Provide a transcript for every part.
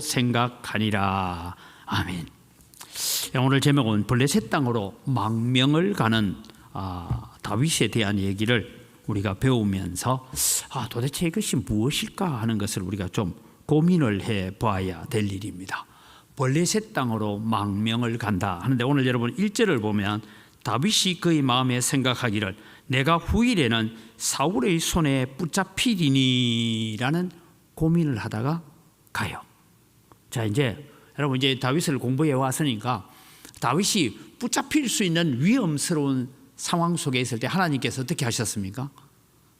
생각하니라. 아멘. 오늘 제목은 블레셋 땅으로 망명을 가는 다윗에 대한 얘기를 우리가 배우면서 도대체 이것이 무엇일까 하는 것을 우리가 좀 고민을 해봐야 될 일입니다. 블레셋 땅으로 망명을 간다 하는데, 오늘 여러분 1절을 보면 다윗이 그의 마음에 생각하기를 내가 후일에는 사울의 손에 붙잡히리니라는 고민을 하다가 가요. 자, 이제 여러분 이제 다윗을 공부해 왔으니까 다윗이 붙잡힐 수 있는 위험스러운 상황 속에 있을 때 하나님께서 어떻게 하셨습니까?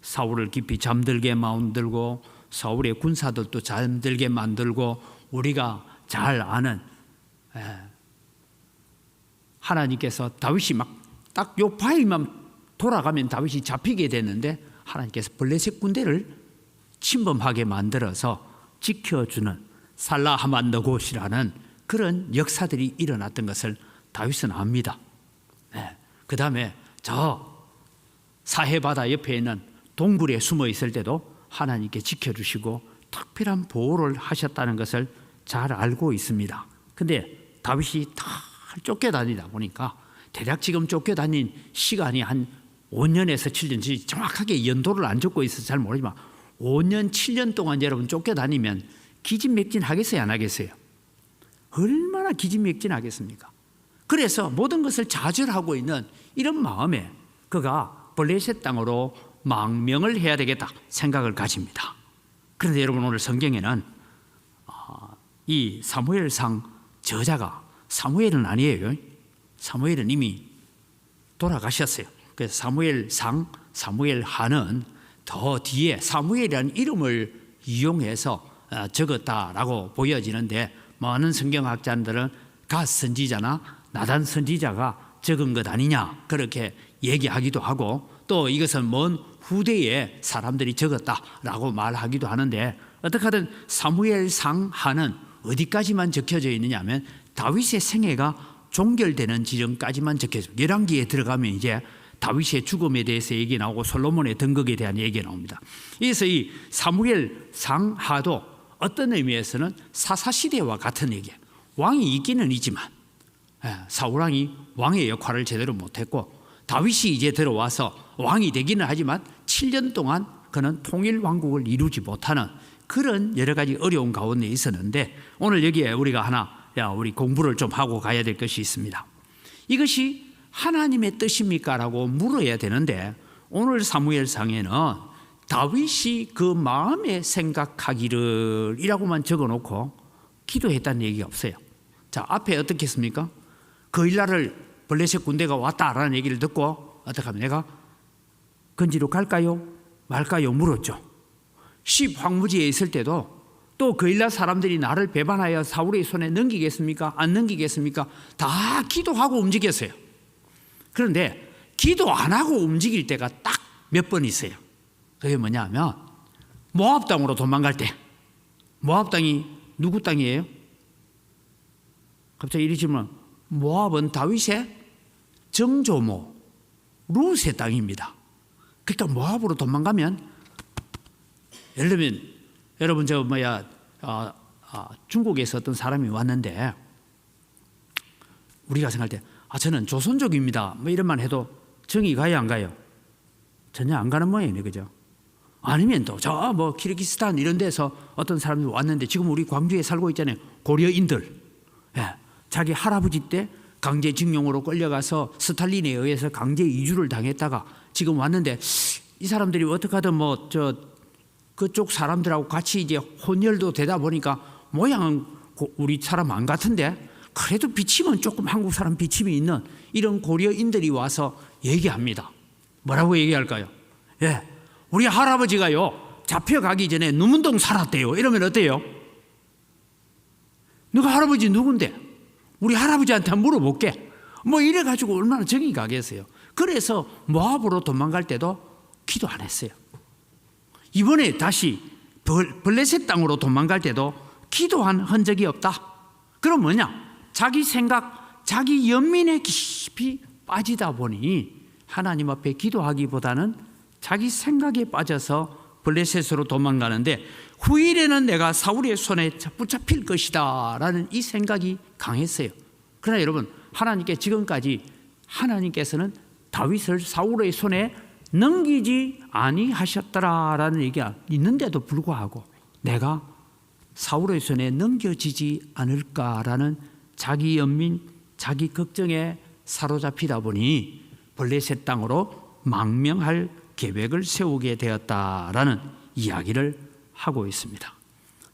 사울을 깊이 잠들게 만들고 사울의 군사들도 잠들게 만들고, 우리가 잘 아는 하나님께서 다윗이 막 딱 요파이만 돌아가면 다윗이 잡히게 되는데 하나님께서 블레셋 군대를 침범하게 만들어서 지켜주는 살라하만느곳이라는 그런 역사들이 일어났던 것을 다윗은 압니다. 그 다음에 저 사해바다 옆에 있는 동굴에 숨어 있을 때도 하나님께 지켜주시고 특별한 보호를 하셨다는 것을 잘 알고 있습니다. 근데 다윗이 다 쫓겨다니다 보니까 대략 지금 쫓겨다닌 시간이 한 5년에서 7년, 정확하게 연도를 안 적고 있어서 잘 모르지만 5년, 7년 동안 여러분 쫓겨다니면 기진맥진하겠어요, 안 하겠어요? 얼마나 기진맥진하겠습니까? 그래서 모든 것을 좌절하고 있는 이런 마음에 그가 블레셋 땅으로 망명을 해야 되겠다 생각을 가집니다. 그런데 여러분 오늘 성경에는 이 사무엘상 저자가 사무엘은 아니에요. 사무엘은 이미 돌아가셨어요. 그래서 사무엘상, 사무엘하는 더 뒤에 사무엘이라는 이름을 이용해서 적었다라고 보여지는데, 많은 성경학자들은 갓 선지자나 나단 선지자가 적은 것 아니냐 그렇게 얘기하기도 하고, 또 이것은 먼 후대에 사람들이 적었다라고 말하기도 하는데, 어떻게 하든 사무엘상하는 어디까지만 적혀져 있느냐 하면 다윗의 생애가 종결되는 지점까지만 적혀져. 열왕기에 들어가면 이제 다윗의 죽음에 대해서 얘기 나오고 솔로몬의 등극에 대한 얘기가 나옵니다. 그래서 이 사무엘상하도 어떤 의미에서는 사사시대와 같은 얘기예요. 왕이 있기는 있지만 사울왕이 왕의 역할을 제대로 못했고, 다윗이 이제 들어와서 왕이 되기는 하지만 7년 동안 그는 통일왕국을 이루지 못하는 그런 여러 가지 어려운 가운데 있었는데, 오늘 여기에 우리가 우리 공부를 좀 하고 가야 될 것이 있습니다. 이것이 하나님의 뜻입니까? 라고 물어야 되는데, 오늘 사무엘상에는 다윗이 그 마음에 생각하기를 이라고만 적어놓고 기도했다는 얘기가 없어요. 자, 앞에 어떻게 했습니까? 그 일날을 블레셋 군대가 왔다라는 얘기를 듣고 어떻게 하면 내가 건지로 갈까요? 말까요? 물었죠. 십 황무지에 있을 때도 또 그 일날 사람들이 나를 배반하여 사울의 손에 넘기겠습니까? 안 넘기겠습니까? 다 기도하고 움직였어요. 그런데 기도 안 하고 움직일 때가 딱 몇 번 있어요. 그게 뭐냐 하면 모압 땅으로 도망갈 때, 모압 땅이 누구 땅이에요? 갑자기 이리 질문. 모압은 다윗의 정조모 룻의 땅입니다. 그러니까 모압으로 도망가면, 예를 들면 여러분 중국에서 어떤 사람이 왔는데 우리가 생각할 때 저는 조선족입니다 뭐 이런 말 해도 정이 가요, 안 가요? 전혀 안 가는 모양이네, 그죠? 아니면 또 키르기스탄 이런 데서 어떤 사람이 왔는데, 지금 우리 광주에 살고 있잖아요, 고려인들. 자기 할아버지 때 강제징용으로 끌려가서 스탈린에 의해서 강제 이주를 당했다가 지금 왔는데, 이 사람들이 어떻게 하든 그쪽 사람들하고 같이 이제 혼혈도 되다 보니까 모양은 우리 사람 안 같은데 그래도 비침은 조금 한국 사람 비침이 있는 이런 고려인들이 와서 얘기합니다. 뭐라고 얘기할까요? 우리 할아버지가요 잡혀가기 전에 누문동 살았대요. 이러면 어때요? 너가 할아버지 누군데? 우리 할아버지한테 물어볼게. 뭐 이래가지고 얼마나 정이 가겠어요. 그래서 모압으로 도망갈 때도 기도 안 했어요. 이번에 다시 블레셋 땅으로 도망갈 때도 기도한 흔적이 없다. 그럼 뭐냐? 자기 생각, 자기 연민에 깊이 빠지다 보니 하나님 앞에 기도하기보다는 자기 생각에 빠져서 블레셋으로 도망가는데 후일에는 내가 사울의 손에 붙잡힐 것이다 라는 이 생각이 강했어요. 그러나 여러분, 하나님께 지금까지 하나님께서는 다윗을 사울의 손에 넘기지 아니하셨더라라는 얘기가 있는데도 불구하고 내가 사울의 손에 넘겨지지 않을까라는 자기 연민, 자기 걱정에 사로잡히다 보니 블레셋 땅으로 망명할 계획을 세우게 되었다라는 이야기를 하고 있습니다.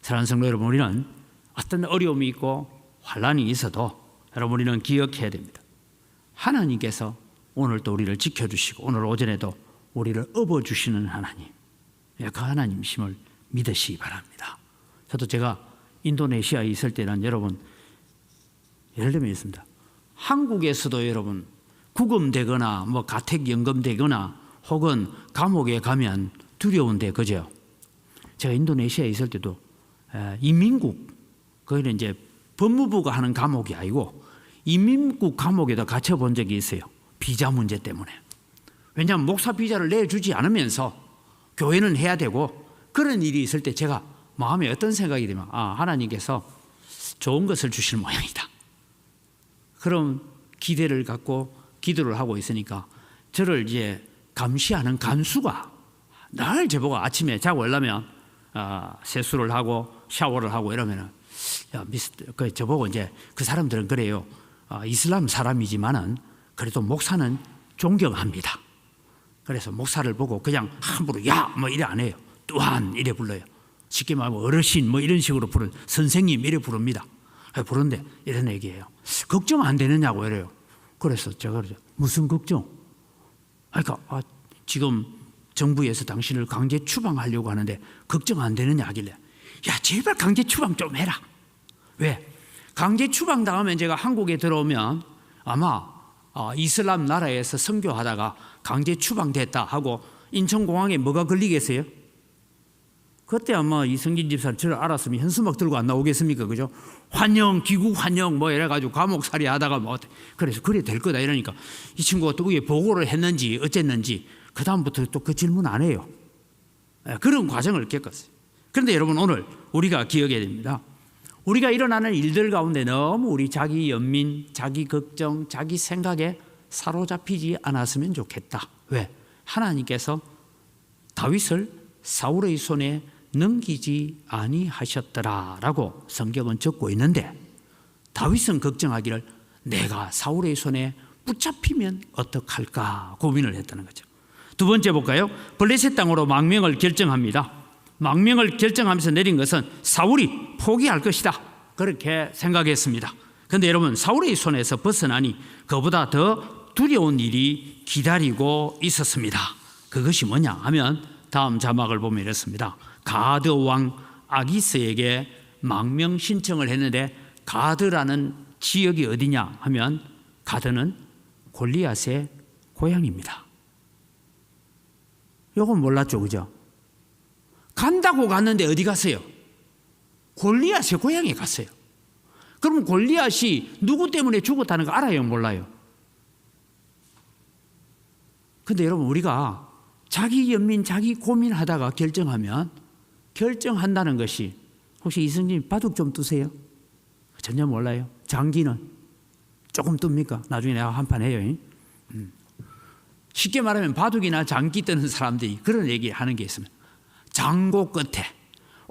사랑하는 성도 여러분, 우리는 어떤 어려움이 있고 환란이 있어도 여러분, 우리는 기억해야 됩니다. 하나님께서 오늘 또 우리를 지켜주시고 오늘 오전에도 우리를 업어주시는 하나님, 그 하나님이심을 믿으시기 바랍니다. 저도 제가 인도네시아에 있을 때는 여러분, 예를 들면 있습니다. 한국에서도 여러분 구금되거나 뭐 가택연금되거나 혹은 감옥에 가면 두려운데, 그죠? 제가 인도네시아에 있을 때도 이민국, 거기는 이제 법무부가 하는 감옥이 아니고 이민국 감옥에다 갇혀본 적이 있어요. 비자 문제 때문에. 왜냐하면 목사 비자를 내주지 않으면서 교회는 해야 되고, 그런 일이 있을 때 제가 마음에 어떤 생각이 들면, 하나님께서 좋은 것을 주실 모양이다. 그런 기대를 갖고 기도를 하고 있으니까 저를 이제 감시하는 간수가 날 저보고 아침에 자고 일어나면 세수를 하고 샤워를 하고 이러면은, 저보고 이제 그 사람들은 그래요. 이슬람 사람이지만은 그래도 목사는 존경합니다. 그래서 목사를 보고 그냥 함부로 야 뭐 이래 안 해요. 또한 이래 불러요. 쉽게 말하면 어르신 뭐 이런 식으로 부른, 선생님 이래 부릅니다. 부른데 이런 얘기예요. 걱정 안 되느냐고 이래요. 그래서 제가 그러죠. 무슨 걱정? 그러니까 지금 정부에서 당신을 강제 추방하려고 하는데 걱정 안 되느냐 하길래, 야 제발 강제 추방 좀 해라. 왜? 강제 추방 당하면 제가 한국에 들어오면 아마 이슬람 나라에서 선교하다가 강제 추방됐다 하고 인천공항에 뭐가 걸리겠어요? 그때 아마 이성진 집사는 저를 알았으면 현수막 들고 안 나오겠습니까? 그죠? 환영, 귀국 환영 뭐 이래가지고 감옥살이 하다가 뭐 그래서 그래 될 거다 이러니까 이 친구가 또 위에 보고를 했는지 어쨌는지 그 다음부터 또 그 질문 안 해요. 그런 과정을 겪었어요. 그런데 여러분, 오늘 우리가 기억해야 됩니다. 우리가 일어나는 일들 가운데 너무 우리 자기 연민, 자기 걱정, 자기 생각에 사로잡히지 않았으면 좋겠다. 왜? 하나님께서 다윗을 사울의 손에 넘기지 아니하셨더라라고 성경은 적고 있는데, 다윗은 걱정하기를 내가 사울의 손에 붙잡히면 어떡할까 고민을 했다는 거죠. 두 번째 볼까요? 블레셋 땅으로 망명을 결정합니다. 망명을 결정하면서 내린 것은 사울이 포기할 것이다, 그렇게 생각했습니다. 그런데 여러분, 사울의 손에서 벗어나니 그보다 더 두려운 일이 기다리고 있었습니다. 그것이 뭐냐 하면 다음 자막을 보면 이렇습니다. 가드 왕 아기스에게 망명 신청을 했는데, 가드라는 지역이 어디냐 하면 가드는 골리앗의 고향입니다. 이건 몰랐죠, 그죠? 간다고 갔는데 어디 갔어요? 골리앗의 고향에 갔어요. 그럼 골리앗이 누구 때문에 죽었다는 거 알아요, 몰라요? 근데 여러분, 우리가 자기 연민, 자기 고민하다가 결정한다는 것이, 혹시 이승님 바둑 좀 두세요? 전혀 몰라요. 장기는 조금 뜹니까? 나중에 내가 한판 해요. 쉽게 말하면 바둑이나 장기 뜨는 사람들이 그런 얘기 하는 게 있습니다. 장고 끝에,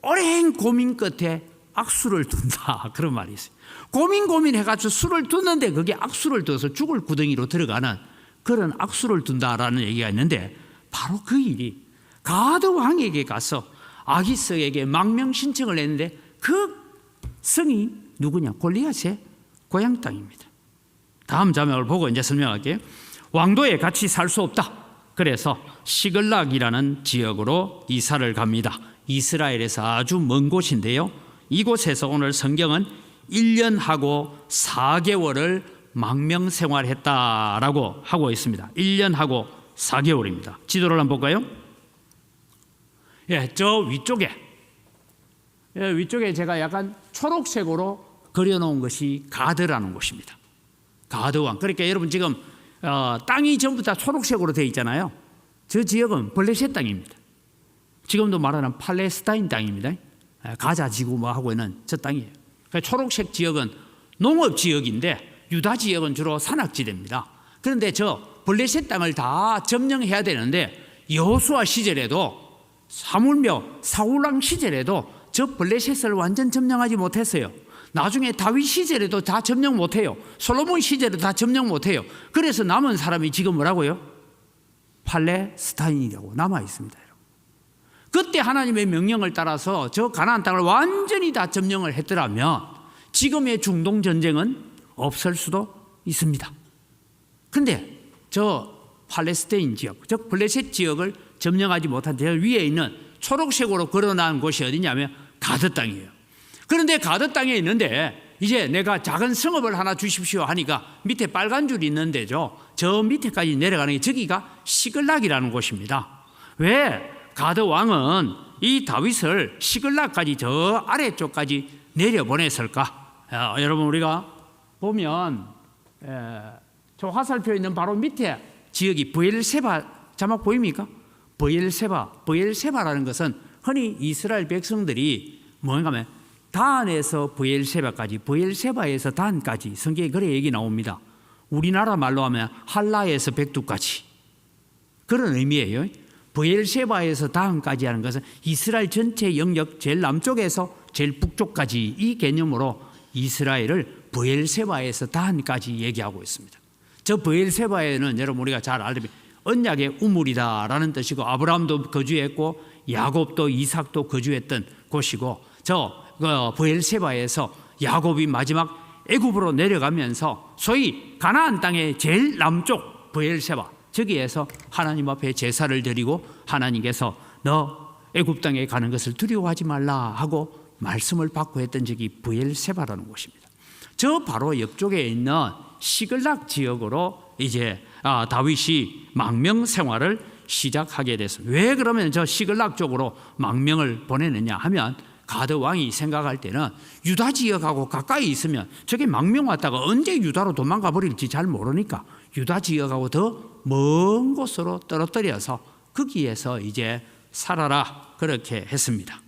오랜 고민 끝에 악수를 둔다, 그런 말이 있어요. 고민해가지고 수를 두는데 그게 악수를 둬서 죽을 구덩이로 들어가는 그런 악수를 둔다라는 얘기가 있는데, 바로 그 일이 가드 왕에게 가서 아기스에게 망명 신청을 했는데, 그 성이 누구냐? 골리앗의 고향 땅입니다. 다음 자막을 보고 이제 설명할게요. 왕도에 같이 살 수 없다. 그래서 시글락이라는 지역으로 이사를 갑니다. 이스라엘에서 아주 먼 곳인데요, 이곳에서 오늘 성경은 1년하고 4개월을 망명 생활했다라고 하고 있습니다. 1년하고 4개월입니다. 지도를 한번 볼까요? 저 위쪽에 제가 약간 초록색으로 그려놓은 것이 가드라는 곳입니다. 가드왕. 그러니까 여러분 지금 땅이 전부 다 초록색으로 되어 있잖아요. 저 지역은 블레셋 땅입니다. 지금도 말하는 팔레스타인 땅입니다. 가자 지구 뭐 하고 있는 저 땅이에요. 그러니까 초록색 지역은 농업 지역인데 유다 지역은 주로 산악지대입니다. 그런데 저 블레셋 땅을 다 점령해야 되는데 여호수아 시절에도 하물며 사울왕 시절에도 저 블레셋을 완전 점령하지 못했어요. 나중에 다윗 시절에도 다 점령 못해요. 솔로몬 시절에도 다 점령 못해요. 그래서 남은 사람이 지금 뭐라고요? 팔레스타인이라고 남아 있습니다. 그때 하나님의 명령을 따라서 저 가나안 땅을 완전히 다 점령을 했더라면 지금의 중동 전쟁은 없을 수도 있습니다. 그런데 저 팔레스타인 지역, 즉 블레셋 지역을 점령하지 못한 저 위에 있는 초록색으로 걸어놓은 곳이 어디냐면 가드 땅이에요. 그런데 가드 땅에 있는데 이제 내가 작은 성읍을 하나 주십시오 하니까 밑에 빨간 줄이 있는데죠. 저 밑에까지 내려가는 게 저기가 시글락이라는 곳입니다. 왜 가드 왕은 이 다윗을 시글락까지 저 아래쪽까지 내려보냈을까? 여러분 우리가 보면 저 화살표 있는 바로 밑에 지역이 브엘세바 자막 보입니까? 브엘세바라는 것은 흔히 이스라엘 백성들이 뭔가 하면 단에서 브엘세바까지, 브엘세바에서 단까지 성경에 그래 얘기 나옵니다. 우리나라 말로 하면 할라에서 백두까지 그런 의미예요. 브엘세바에서 단까지 하는 것은 이스라엘 전체 영역 제일 남쪽에서 제일 북쪽까지 이 개념으로 이스라엘을 브엘세바에서 단까지 얘기하고 있습니다. 저 브엘세바에는 여러분 우리가 잘 알다시피 언약의 우물이다라는 뜻이고 아브라함도 거주했고 야곱도 이삭도 거주했던 곳이고 저 브엘세바에서 야곱이 마지막 애굽으로 내려가면서 소위 가나안 땅의 제일 남쪽 브엘세바 저기에서 하나님 앞에 제사를 드리고 하나님께서 너 애굽 땅에 가는 것을 두려워하지 말라 하고 말씀을 받고 했던 적이 브엘세바라는 곳입니다. 저 바로 옆쪽에 있는 시글락 지역으로 이제 다윗이 망명 생활을 시작하게 됐습니다. 왜 그러면 저 시글락 쪽으로 망명을 보내느냐 하면 가드 왕이 생각할 때는 유다 지역하고 가까이 있으면 저게 망명 왔다가 언제 유다로 도망가 버릴지 잘 모르니까 유다 지역하고 더 먼 곳으로 떨어뜨려서 거기에서 이제 살아라 그렇게 했습니다.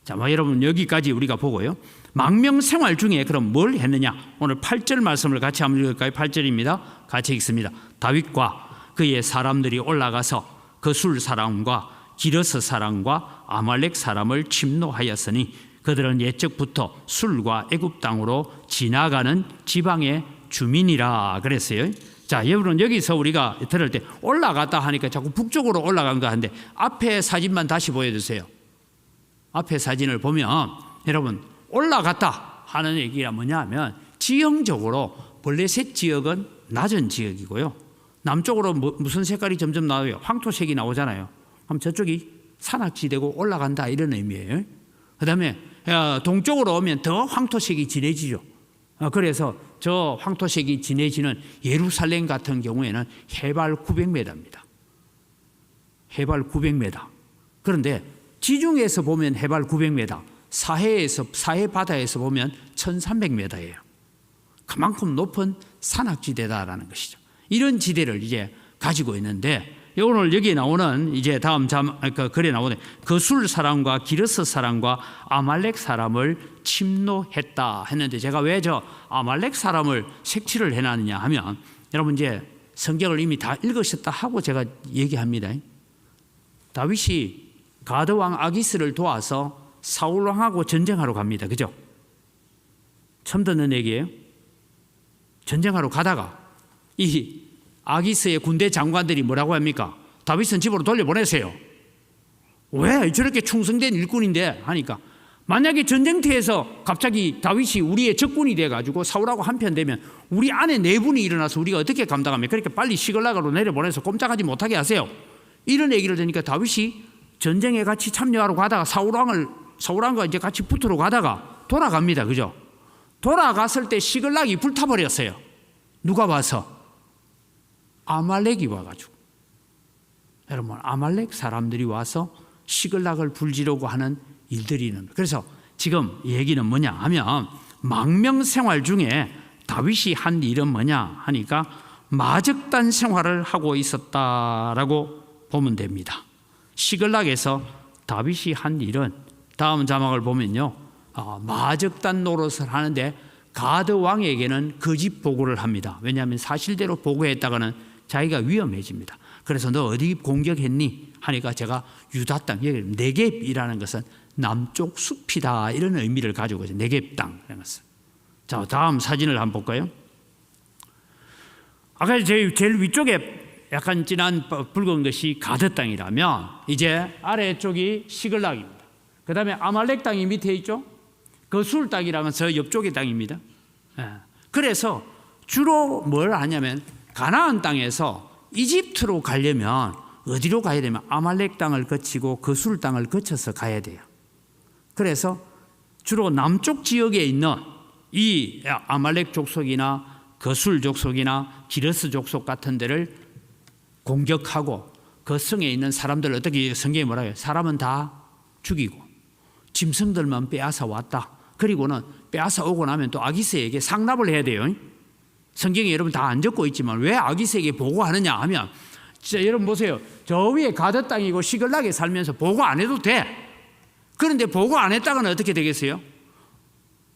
자, 여러분 여기까지 우리가 보고요. 망명 생활 중에 그럼 뭘 했느냐? 오늘 8절 말씀을 같이 한번 읽을까요? 8절입니다. 같이 읽습니다. 다윗과 그의 사람들이 올라가서 그술 사람과 기르스 사람과 아말렉 사람을 침노하였으니 그들은 옛적부터 술과 애굽 땅으로 지나가는 지방의 주민이라 그랬어요. 자, 여러분 여기서 우리가 들을 때 올라갔다 하니까 자꾸 북쪽으로 올라간 거 하는데 앞에 사진만 다시 보여주세요. 앞에 사진을 보면 여러분 올라갔다 하는 얘기가 뭐냐 하면 지형적으로 블레셋 지역은 낮은 지역이고요. 남쪽으로 무슨 색깔이 점점 나와요? 황토색이 나오잖아요. 그럼 저쪽이 산악지대고 올라간다 이런 의미예요. 그 다음에 동쪽으로 오면 더 황토색이 진해지죠. 그래서 저 황토색이 진해지는 예루살렘 같은 경우에는 해발 900m입니다. 해발 900m. 그런데 지중해에서 보면 해발 900m, 사해 바다에서 보면 1300m예요. 그만큼 높은 산악지대다라는 것이죠. 이런 지대를 이제 가지고 있는데 오늘 여기 나오는 이제 다음 글에 나오는 그술 사람과 기르스 사람과 아말렉 사람을 침노했다 했는데 제가 왜 저 아말렉 사람을 색칠을 해놨느냐 하면 여러분 이제 성경을 이미 다 읽으셨다 하고 제가 얘기합니다. 다윗이 가드 왕 아기스를 도와서 사울 왕하고 전쟁하러 갑니다. 그죠? 처음 듣는 얘기예요. 전쟁하러 가다가 이 아기스의 군대 장관들이 뭐라고 합니까? 다윗은 집으로 돌려보내세요. 왜? 저렇게 충성된 일꾼인데 하니까 만약에 전쟁터에서 갑자기 다윗이 우리의 적군이 돼가지고 사울하고 한편 되면 우리 안에 내분이 일어나서 우리가 어떻게 감당합니까? 그러니까 빨리 시글락으로 내려보내서 꼼짝하지 못하게 하세요. 이런 얘기를 들으니까 다윗이 전쟁에 같이 참여하러 가다가 사울왕과 이제 같이 붙으러 가다가 돌아갑니다. 그죠? 돌아갔을 때 시글락이 불타버렸어요. 누가 와서? 아말렉이 와가지고. 여러분 아말렉 사람들이 와서 시글락을 불지르고 하는 일들이 있는. 그래서 지금 얘기는 뭐냐 하면 망명 생활 중에 다윗이 한 일은 뭐냐 하니까 마적단 생활을 하고 있었다라고 보면 됩니다. 시글락에서 다윗이 한 일은 다음 자막을 보면요, 마적단 노릇을 하는데 가드 왕에게는 거짓 보고를 합니다. 왜냐하면 사실대로 보고했다가는 자기가 위험해집니다. 그래서 너 어디 공격했니? 하니까 제가 유다 땅, 네겝이라는 것은 남쪽 숲이다, 이런 의미를 가지고 있어요. 네겝 땅. 자, 다음 사진을 한번 볼까요? 아까 제일 위쪽에 약간 진한 붉은 것이 가드 땅이라면 이제 아래쪽이 시글락입니다. 그 다음에 아말렉 땅이 밑에 있죠. 거술 땅이라면 저 옆쪽의 땅입니다. 그래서 주로 뭘 하냐면 가나안 땅에서 이집트로 가려면 어디로 가야 되면 아말렉 땅을 거치고 거술 땅을 거쳐서 가야 돼요. 그래서 주로 남쪽 지역에 있는 이 아말렉 족속이나 거술 족속이나 기르스 족속 같은 데를 공격하고 그 성에 있는 사람들, 어떻게 성경에 뭐라고 해요? 사람은 다 죽이고 짐승들만 빼앗아 왔다. 그리고는 빼앗아 오고 나면 또 아기새에게 상납을 해야 돼요. 성경에 여러분 다 안 적고 있지만 왜 아기새에게 보고하느냐 하면, 진짜 여러분 보세요. 저 위에 가드 땅이고 시글락에 살면서 보고 안 해도 돼. 그런데 보고 안 했다가는 어떻게 되겠어요?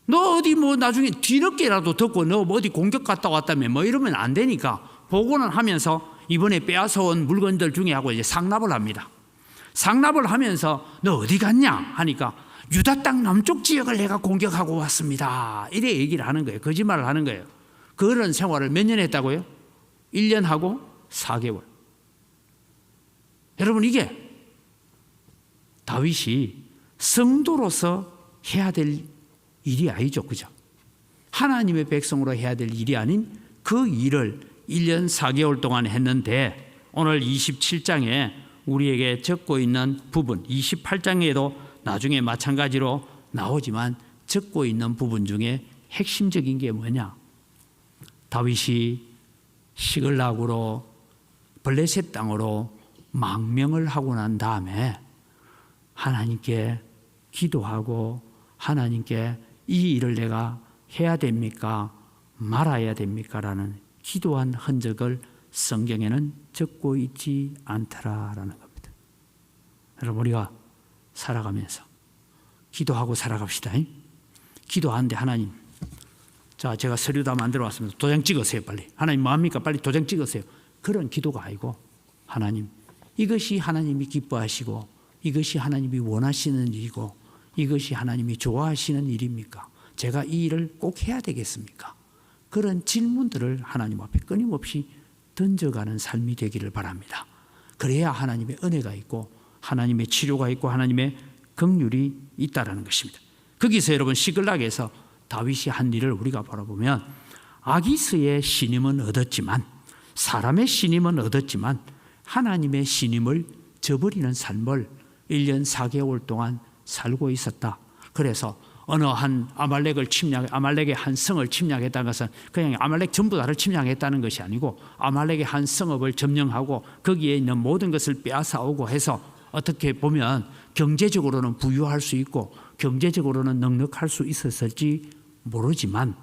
너 어디 뭐 나중에 뒤늦게라도 듣고 너 뭐 어디 공격 갔다 왔다며 뭐 이러면 안 되니까 보고는 하면서 이번에 빼앗아온 물건들 중에 하고 이제 상납을 합니다. 상납을 하면서 너 어디 갔냐 하니까 유다 땅 남쪽 지역을 내가 공격하고 왔습니다. 이래 얘기를 하는 거예요. 거짓말을 하는 거예요. 그런 생활을 몇 년 했다고요? 1년 하고 4개월. 여러분, 이게 다윗이 성도로서 해야 될 일이 아니죠. 그죠? 하나님의 백성으로 해야 될 일이 아닌 그 일을 1년 4개월 동안 했는데, 오늘 27장에 우리에게 적고 있는 부분, 28장에도 나중에 마찬가지로 나오지만 적고 있는 부분 중에 핵심적인 게 뭐냐? 다윗이 시글락으로 블레셋 땅으로 망명을 하고 난 다음에 하나님께 기도하고 하나님께 이 일을 내가 해야 됩니까? 말아야 됩니까? 라는 기도한 흔적을 성경에는 적고 있지 않더라라는 겁니다. 여러분, 우리가 살아가면서 기도하고 살아갑시다. 기도하는데 하나님, 자, 제가 서류 다 만들어 왔습니다. 도장 찍으세요, 빨리. 하나님 뭐합니까? 빨리 도장 찍으세요. 그런 기도가 아니고, 하나님, 이것이 하나님이 기뻐하시고 이것이 하나님이 원하시는 일이고 이것이 하나님이 좋아하시는 일입니까? 제가 이 일을 꼭 해야 되겠습니까? 그런 질문들을 하나님 앞에 끊임없이 던져가는 삶이 되기를 바랍니다. 그래야 하나님의 은혜가 있고 하나님의 치료가 있고 하나님의 긍휼이 있다라는 것입니다. 거기서 여러분 시글락에서 다윗이 한 일을 우리가 바라보면, 아기스의 신임은 얻었지만, 사람의 신임은 얻었지만 하나님의 신임을 저버리는 삶을 1년 4개월 동안 살고 있었다. 그래서 어느 한 아말렉의 한 성을 침략했다는 것은 그냥 아말렉 전부 다를 침략했다는 것이 아니고, 아말렉의 한 성읍을 점령하고 거기에 있는 모든 것을 빼앗아 오고 해서 어떻게 보면 경제적으로는 부유할 수 있고 경제적으로는 넉넉할 수 있었을지 모르지만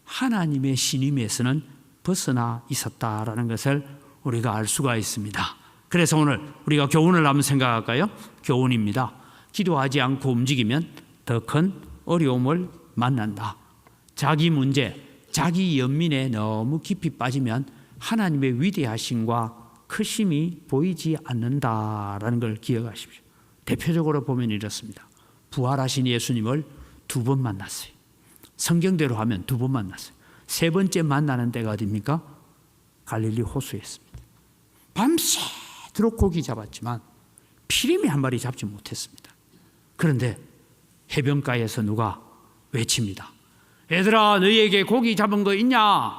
하나님의 신임에서는 벗어나 있었다라는 것을 우리가 알 수가 있습니다. 그래서 오늘 우리가 교훈을 한번 생각할까요? 교훈입니다. 기도하지 않고 움직이면 더 큰 어려움을 만난다. 자기 문제, 자기 연민에 너무 깊이 빠지면 하나님의 위대하심과 크심이 보이지 않는다라는 걸 기억하십시오. 대표적으로 보면 이렇습니다. 부활하신 예수님을 2번 만났어요. 성경대로 하면 2번 만났어요. 3번째 만나는 때가 어디입니까? 갈릴리 호수였습니다. 밤새도록 고기 잡았지만 피리미 한 마리 잡지 못했습니다. 그런데 해변가에서 누가 외칩니다. 얘들아, 너희에게 고기 잡은 거 있냐?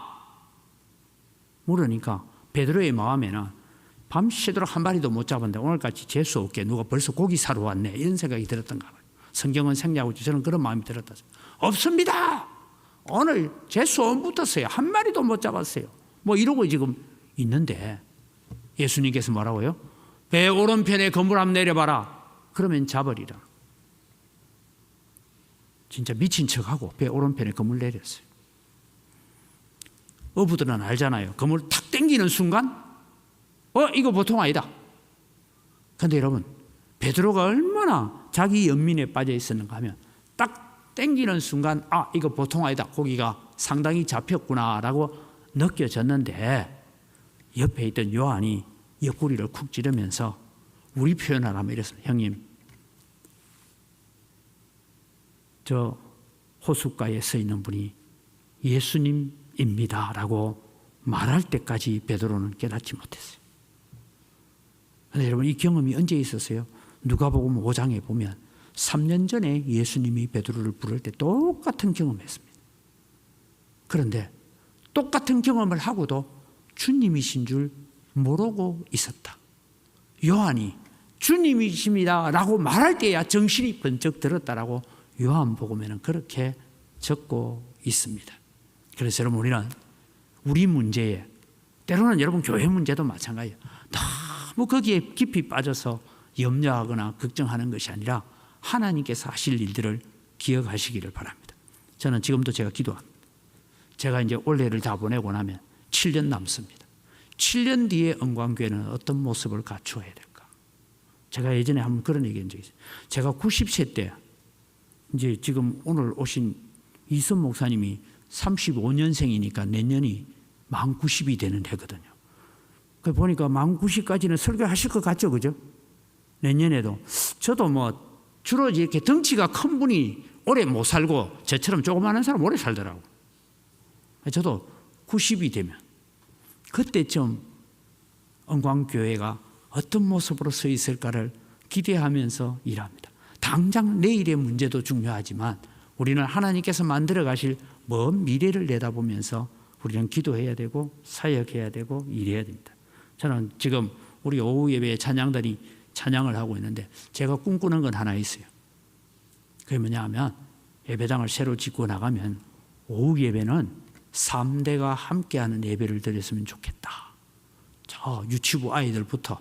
물으니까 베드로의 마음에는 밤새도록 한 마리도 못 잡았는데 오늘같이 재수 없게 누가 벌써 고기 사러 왔네, 이런 생각이 들었던가 봐요. 성경은 생략하고 저는 그런 마음이 들었다. 없습니다. 오늘 재수 안 붙었어요. 한 마리도 못 잡았어요. 뭐 이러고 지금 있는데 예수님께서 뭐라고요? 배 오른편에 그물 한번 내려봐라. 그러면 잡으리라. 진짜 미친 척하고 배 오른편에 그물 내렸어요. 어부들은 알잖아요. 그물 탁 당기는 순간 이거 보통 아니다. 그런데 여러분, 베드로가 얼마나 자기 연민에 빠져 있었는가 하면 딱 땡기는 순간 이거 보통 아니다. 고기가 상당히 잡혔구나라고 느껴졌는데 옆에 있던 요한이 옆구리를 쿡 찌르면서 우리 표현을 하면 이랬습니다. 형님, 저 호숫가에 서 있는 분이 예수님입니다 라고 말할 때까지 베드로는 깨닫지 못했어요. 그런데 여러분, 이 경험이 언제 있었어요? 누가복음 5장에 보면 3년 전에 예수님이 베드로를 부를 때 똑같은 경험을 했습니다. 그런데 똑같은 경험을 하고도 주님이신 줄 모르고 있었다. 요한이 주님이십니다 라고 말할 때야 정신이 번쩍 들었다라고 요한복음에는 그렇게 적고 있습니다. 그래서 여러분, 우리는 우리 문제에, 때로는 여러분 교회 문제도 마찬가지예요. 너무 거기에 깊이 빠져서 염려하거나 걱정하는 것이 아니라 하나님께서 하실 일들을 기억하시기를 바랍니다. 저는 지금도 제가 기도합니다. 제가 이제 올해를 다 보내고 나면 7년 남습니다. 7년 뒤에 은광교회는 어떤 모습을 갖추어야 될까? 제가 예전에 한번 그런 얘기한 적이 있어요. 제가 90세 때 이제 지금 오늘 오신 이선 목사님이 35년생이니까 내년이 만 90이 되는 해거든요. 그 보니까 만 90까지는 설교하실 것 같죠, 그죠? 내년에도. 저도 뭐 주로 이렇게 덩치가 큰 분이 오래 못 살고 저처럼 조그마한 사람 오래 살더라고. 저도 90이 되면 그때쯤 은광교회가 어떤 모습으로 서 있을까를 기대하면서 일합니다. 당장 내일의 문제도 중요하지만 우리는 하나님께서 만들어 가실 먼 미래를 내다보면서 우리는 기도해야 되고 사역해야 되고 일해야 됩니다. 저는 지금 우리 오후 예배에 찬양단이 찬양을 하고 있는데 제가 꿈꾸는 건 하나 있어요. 그게 뭐냐 하면 예배당을 새로 짓고 나가면 오후 예배는 3대가 함께하는 예배를 드렸으면 좋겠다. 저 유치부 아이들부터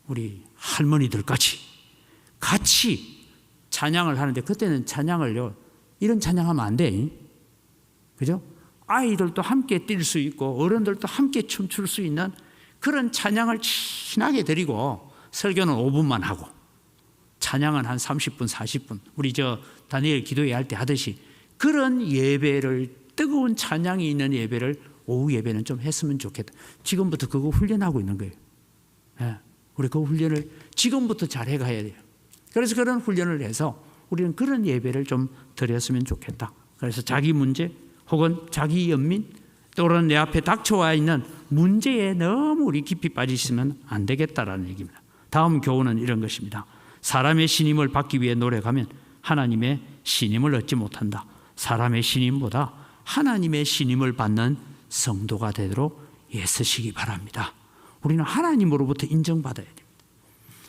우리 할머니들까지 같이 찬양을 하는데, 그때는 찬양을요, 이런 찬양하면 안 돼. 그죠? 아이들도 함께 뛸 수 있고 어른들도 함께 춤출 수 있는 그런 찬양을 친하게 드리고 설교는 5분만 하고 찬양은 한 30분, 40분. 우리 저 다니엘 기도회 할 때 하듯이 그런 예배를, 뜨거운 찬양이 있는 예배를 오후 예배는 좀 했으면 좋겠다. 지금부터 그거 훈련하고 있는 거예요. 예, 우리 그 훈련을 지금부터 잘 해가야 돼요. 그래서 그런 훈련을 해서 우리는 그런 예배를 좀 드렸으면 좋겠다. 그래서 자기 문제 혹은 자기 연민 또는 내 앞에 닥쳐와 있는 문제에 너무 우리 깊이 빠지시면 안 되겠다라는 얘기입니다. 다음 교훈은 이런 것입니다. 사람의 신임을 받기 위해 노력하면 하나님의 신임을 얻지 못한다. 사람의 신임보다 하나님의 신임을 받는 성도가 되도록 애쓰시기 바랍니다. 우리는 하나님으로부터 인정받아야 됩니다.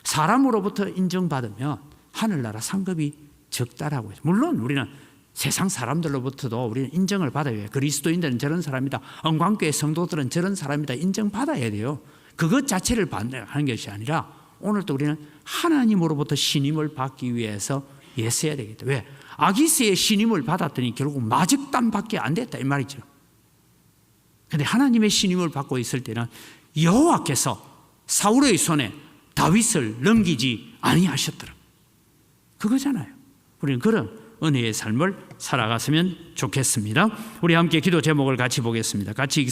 사람으로부터 인정받으면 하늘나라 상급이 적다라고 해요. 물론 우리는 세상 사람들로부터도 우리는 인정을 받아야 해요. 그리스도인들은 저런 사람이다. 은광교회 성도들은 저런 사람이다. 인정받아야 돼요. 그것 자체를 반대하는 것이 아니라 오늘도 우리는 하나님으로부터 신임을 받기 위해서 애써야 되겠다. 왜? 아기스의 신임을 받았더니 결국 마적단밖에 안 됐다 이 말이죠. 그런데 하나님의 신임을 받고 있을 때는 여호와께서 사울의 손에 다윗을 넘기지 아니하셨더라. 그거잖아요. 우리는 그런 은혜의 삶을 살아갔으면 좋겠습니다. 우리 함께 기도 제목을 같이 보겠습니다. 같이